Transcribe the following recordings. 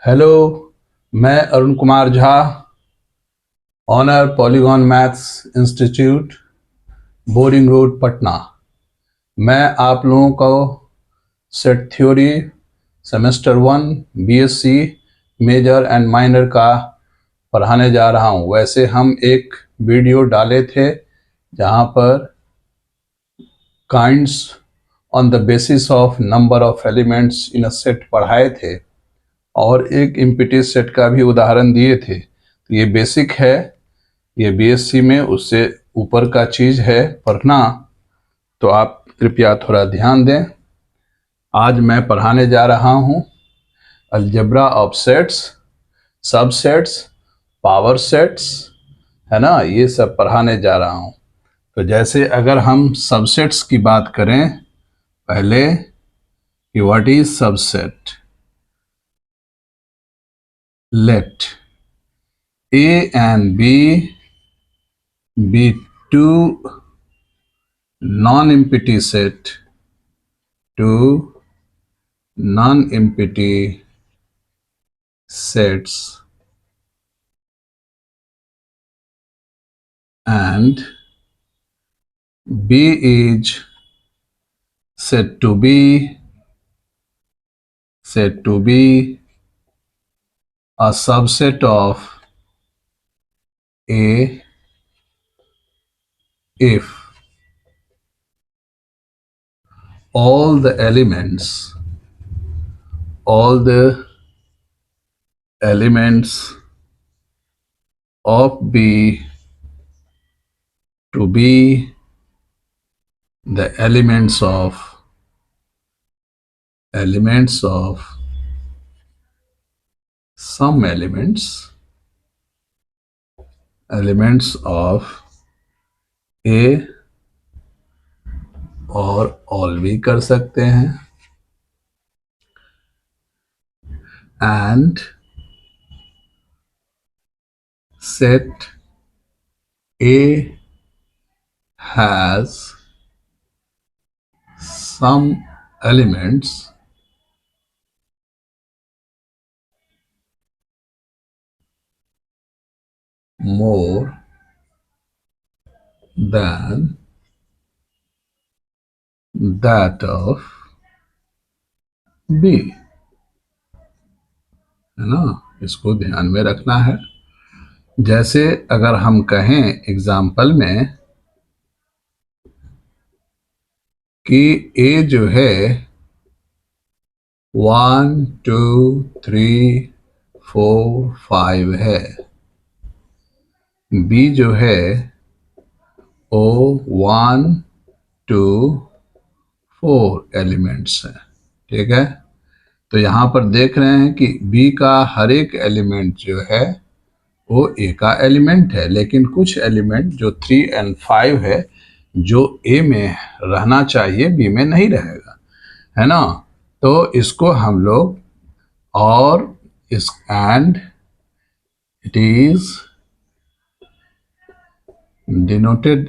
Hello, मैं Arun Kumar Jha, owner Polygon maths institute, Boring Road, Patna. मैं आप लोगों को set theory semester 1 BSc major and minor का पढ़ाने जा रहा हूं। वैसे हम एक वीडियो डाले थे जहां पर kinds on the basis of number of elements in a set पढ़ाए थे और एक इम्पिटी सेट का भी उदाहरण दिए थे। तो ये बेसिक है, ये बीएससी में उससे ऊपर का चीज़ है पढ़ना, तो आप कृपया थोड़ा ध्यान दें। आज मैं पढ़ाने जा रहा हूँ algebra of sets, subsets, power sets, है ना, ये सब पढ़ाने जा रहा हूँ। तो जैसे अगर हम सबसेट्स की बात करें पहले कि what is subset. Let A and B be two non-empty set, two non-empty sets, and B is said to be a subset of A if all the elements of B to be the elements of some elements of A और all भी कर सकते हैं, and set A has some elements more than that of B, है ना, इसको ध्यान में रखना है। जैसे अगर हम कहें एग्जाम्पल में कि A जो है 1 2 3 4 5 है, B जो है O 1 2 4 एलिमेंट्स है, ठीक है। तो यहाँ पर देख रहे हैं कि B का हर एक एलिमेंट जो है वो A का एलिमेंट है, लेकिन कुछ एलिमेंट जो 3 और 5 है जो A में रहना चाहिए B में नहीं रहेगा, है ना। तो इसको हम लोग और इस and it is denoted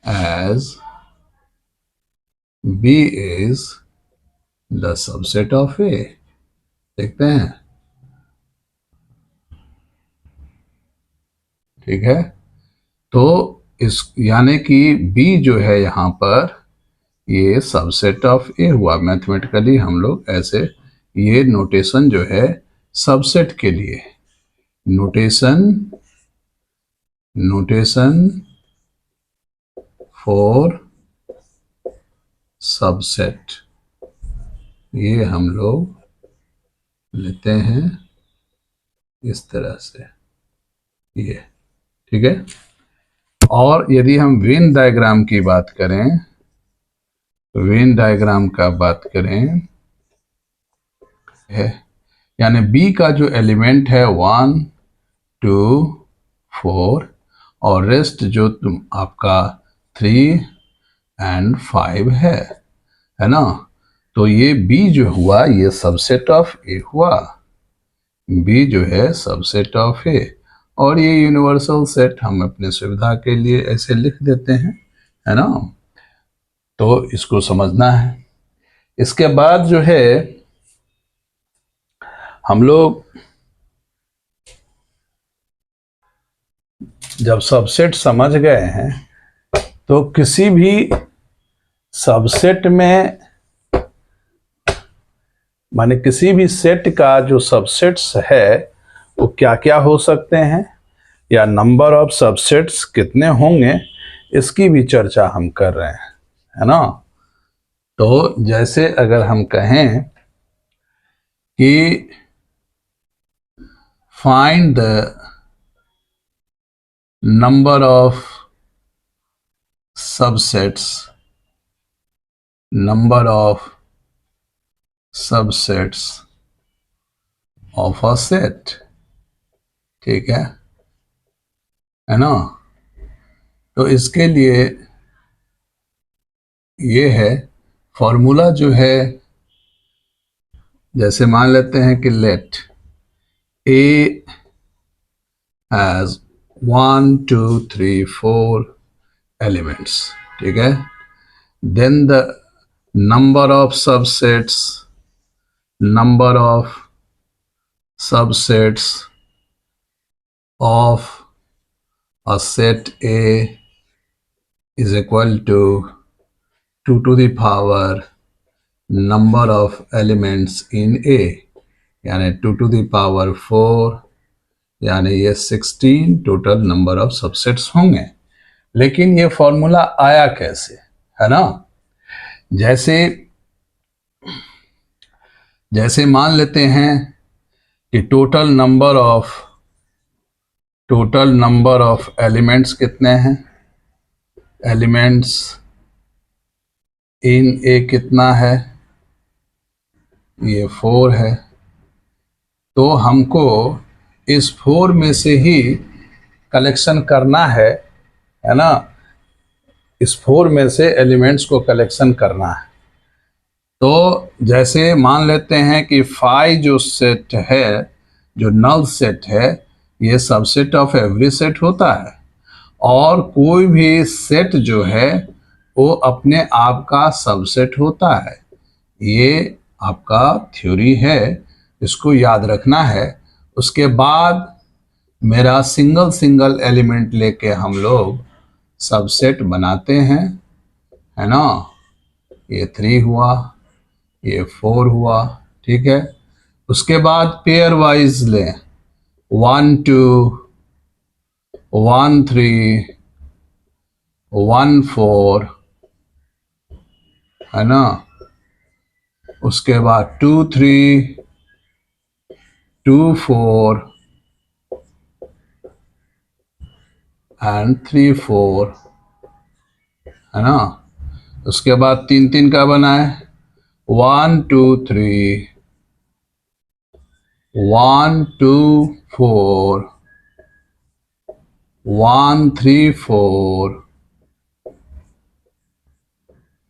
as B is the subset of A। देखते हैं, ठीक है। तो इस यानी कि B जो है यहाँ पर ये सबसेट ऑफ A हुआ। मैथमेटिकली हम लोग ऐसे ये नोटेशन जो है सबसेट के लिए, नोटेशन फॉर सबसेट, ये हम लोग लेते हैं इस तरह से, ये ठीक है। और यदि हम वेन डायग्राम की बात करें, वेन डायग्राम का बात करें है यानी B का जो एलिमेंट है 1 2 4 और रेस्ट जो तुम आपका 3 और 5 है ना। तो ये B जो हुआ ये सबसेट ऑफ A हुआ, B जो है सबसेट ऑफ A। और ये यूनिवर्सल सेट हम अपने सुविधा के लिए ऐसे लिख देते हैं, है ना। तो इसको समझना है। इसके बाद जो है हम लोग जब सबसेट समझ गए हैं तो किसी भी सबसेट में माने किसी भी सेट का जो सबसेट्स है वो क्या क्या हो सकते हैं या नंबर ऑफ सबसेट्स कितने होंगे, इसकी भी चर्चा हम कर रहे हैं, है ना। तो जैसे अगर हम कहें कि find the number of subsets of a set, ठीक है ना। तो इसके लिए ये है फॉर्मूला जो है, जैसे मान लेते हैं कि लेट ए हैज 1 2 3 4 एलिमेंट्स, ठीक है। Then the number of subsets of a set A is equal to 2 to the power number of elements in A, यानी 2 to the power 4, यानी ये 16 टोटल नंबर ऑफ सबसेट्स होंगे। लेकिन ये formula आया कैसे, है ना। जैसे मान लेते हैं कि टोटल नंबर ऑफ एलिमेंट्स कितने हैं, एलिमेंट्स इन ए कितना है, ये 4 है। तो हमको इस 4 में से ही कलेक्शन करना है ना। इस 4 में से एलिमेंट्स को कलेक्शन करना है। तो जैसे मान लेते हैं कि 5 जो सेट है, जो नल सेट है, ये सबसेट ऑफ एवरी सेट होता है। और कोई भी सेट जो है वो अपने आप का सबसेट होता है। ये आपका थ्योरी है, इसको याद रखना है। उसके बाद मेरा सिंगल एलिमेंट लेके हम लोग सबसेट बनाते हैं, है ना। ये 3 हुआ, ये 4 हुआ, ठीक है। उसके बाद पेयर वाइज लें, 1 2 1 3 1 4, है ना। उसके बाद 2 3 2 4 एंड 3 4, है ना। उसके बाद 3 का बना है, 1 2 3 1 2 4 1 3 4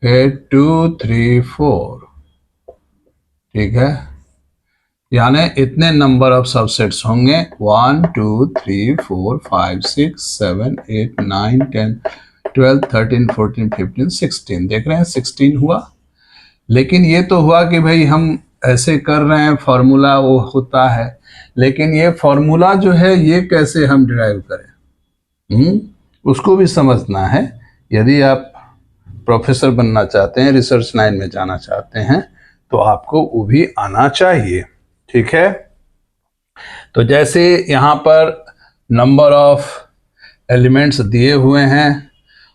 फिर 2 3 4, ठीक है। यानी इतने नंबर ऑफ सबसेट्स होंगे, 1 2 3 4 5 6 7 8 9 10 12 13 14 15 16, देख रहे हैं 16 हुआ। लेकिन ये तो हुआ कि भाई हम ऐसे कर रहे हैं, फॉर्मूला वो होता है। लेकिन ये फॉर्मूला जो है ये कैसे हम डिराइव करें, उसको भी समझना है। यदि आप प्रोफेसर बनना चाहते हैं, रिसर्च लाइन में जाना चाहते हैं, तो आपको वो भी आना चाहिए, ठीक है। तो जैसे यहाँ पर नंबर ऑफ एलिमेंट्स दिए हुए हैं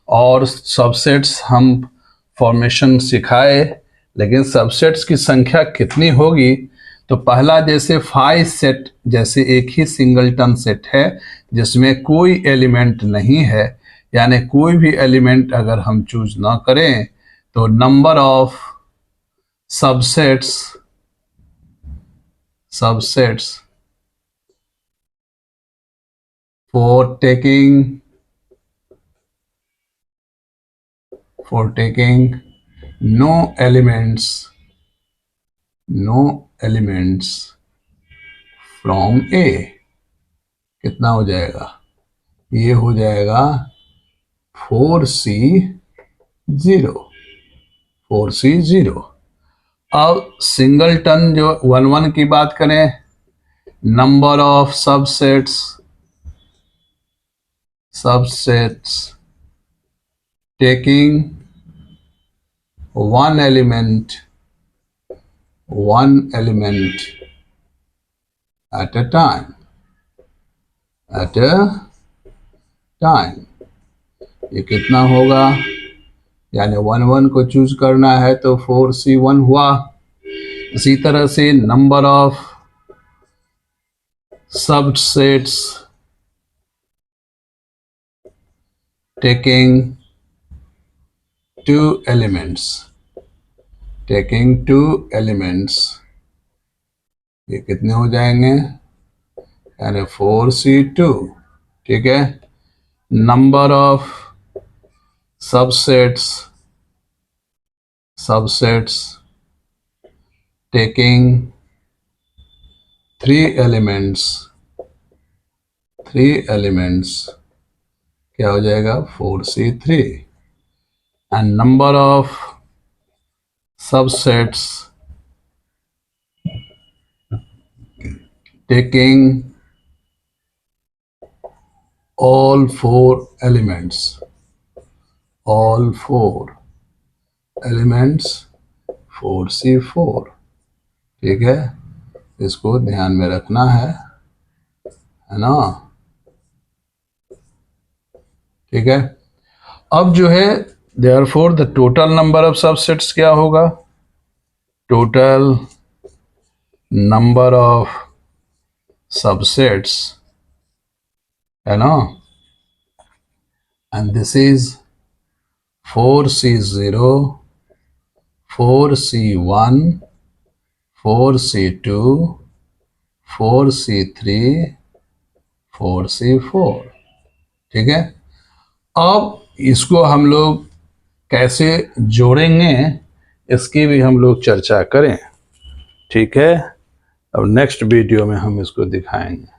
और सबसेट्स हम फॉर्मेशन सिखाए, लेकिन सबसेट्स की संख्या कितनी होगी। तो पहला जैसे 5 सेट, जैसे एक ही सिंगलटन सेट है जिसमें कोई एलिमेंट नहीं है, यानी कोई भी एलिमेंट अगर हम चूज ना करें, तो number of subsets for taking no elements from A, कितना हो जाएगा, ये हो जाएगा 4C0, अब सिंगलटन जो 1 की बात करें, number of subsets taking one element at a time, ये कितना होगा, यानी 1 को चूज करना है तो 4C1 हुआ। इसी तरह से number of subsets taking 2 elements, ये कितने हो जाएंगे, यानी 4C2। ठीक है, number of subsets taking 3 elements, क्या हो जाएगा, 4C3। And number of subsets taking all 4 elements 4C4। ठीक है, इसको ध्यान में रखना है ना। ठीक है, अब जो है therefore the total number of subsets क्या होगा, टोटल नंबर ऑफ सबसेट्स है ना, and this is 4C0, 4C1, 4C2, 4C3, 4C4। ठीक है, अब इसको हम लोग कैसे जोड़ेंगे इसकी भी हम लोग चर्चा करें। ठीक है, अब नेक्स्ट वीडियो में हम इसको दिखाएंगे।